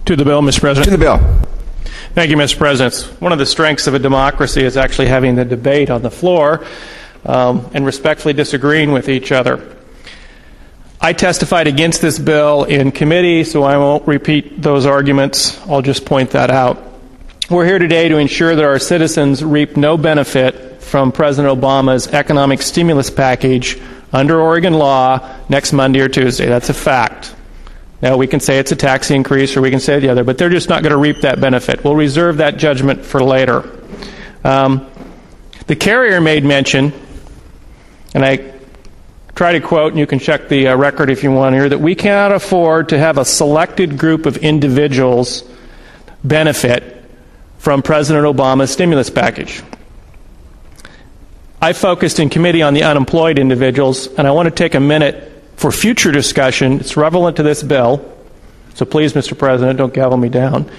To the bill, Mr. President. To the bill. Thank you, Mr. President. One of the strengths of a democracy is actually having the debate on the floor and respectfully disagreeing with each other. I testified against this bill in committee, so I won't repeat those arguments. I'll just point that out. We're here today to ensure that our citizens reap no benefit from President Obama's economic stimulus package under Oregon law next Monday or Tuesday. That's a fact. Now, we can say it's a tax increase or we can say the other, but they're just not going to reap that benefit. We'll reserve that judgment for later. The carrier made mention, and I try to quote, and you can check the record if you want here, that we cannot afford to have a selected group of individuals benefit from President Obama's stimulus package. I focused in committee on the unemployed individuals, and I want to take a minute for future discussion. It's relevant to this bill, so please, Mr. President, don't gavel me down.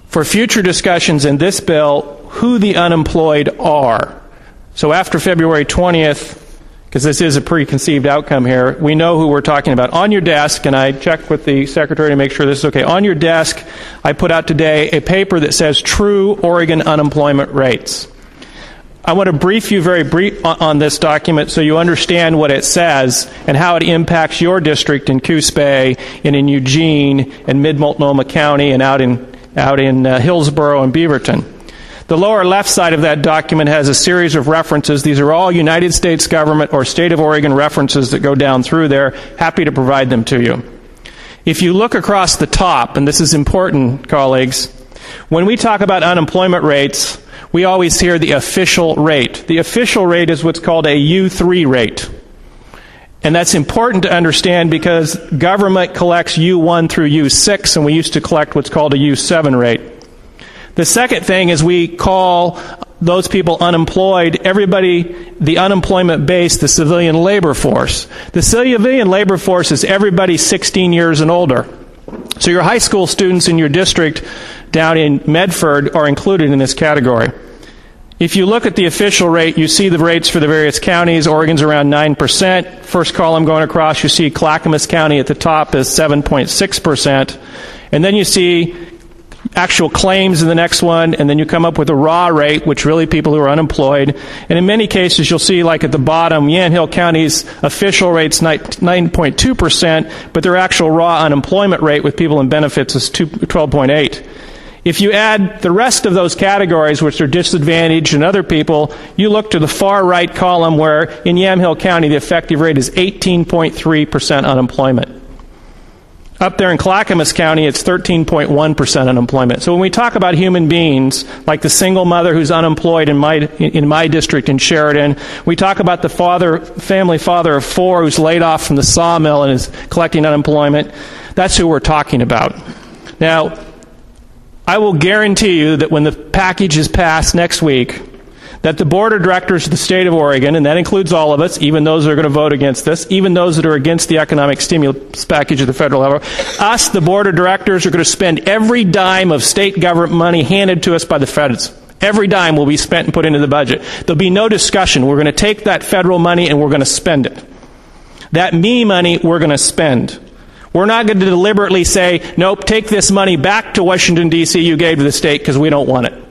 For future discussions in this bill, who the unemployed are. So after February 20th, because this is a preconceived outcome here, we know who we're talking about. On your desk, and I checked with the Secretary to make sure this is okay, on your desk I put out today a paper that says True Oregon Unemployment Rates. I want to brief you very brief on this document so you understand what it says and how it impacts your district in Coos Bay and in Eugene and Mid-Multnomah County and out in Hillsborough and Beaverton. The lower left side of that document has a series of references. These are all United States government or State of Oregon references that go down through there. Happy to provide them to you. If you look across the top, and this is important, colleagues, when we talk about unemployment rates, we always hear the official rate. The official rate is what's called a U3 rate. And that's important to understand because government collects U1 through U6, and we used to collect what's called a U7 rate. The second thing is we call those people unemployed, everybody, the unemployment base, the civilian labor force. The civilian labor force is everybody 16 years and older. So your high school students in your district down in Medford are included in this category. If you look at the official rate, you see the rates for the various counties. Oregon's around 9%. First column going across, you see Clackamas County at the top is 7.6%. And then you see actual claims in the next one, and then you come up with a raw rate, which really people who are unemployed. And in many cases, you'll see like at the bottom, Yamhill County's official rate's 9.2%, but their actual raw unemployment rate with people in benefits is 12.8%. If you add the rest of those categories, which are disadvantaged and other people, you look to the far right column where in Yamhill County the effective rate is 18.3% unemployment. Up there in Clackamas County, it's 13.1% unemployment. So when we talk about human beings, like the single mother who's unemployed in my district in Sheridan, we talk about the family father of 4 who's laid off from the sawmill and is collecting unemployment. That's who we're talking about. Now, I will guarantee you that when the package is passed next week, that the Board of Directors of the State of Oregon, and that includes all of us, even those that are going to vote against this, even those that are against the economic stimulus package at the federal level, us, the Board of Directors, are going to spend every dime of state government money handed to us by the feds. Every dime will be spent and put into the budget. There'll be no discussion. We're going to take that federal money and we're going to spend it. That me money we're going to spend. We're not going to deliberately say, nope, take this money back to Washington, D.C. you gave to the state because we don't want it.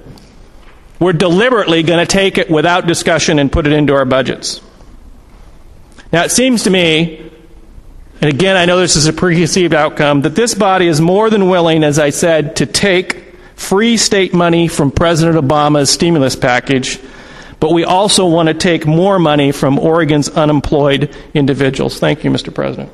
We're deliberately going to take it without discussion and put it into our budgets. Now, it seems to me, and again, I know this is a preconceived outcome, that this body is more than willing, as I said, to take free state money from President Obama's stimulus package, but we also want to take more money from Oregon's unemployed individuals. Thank you, Mr. President.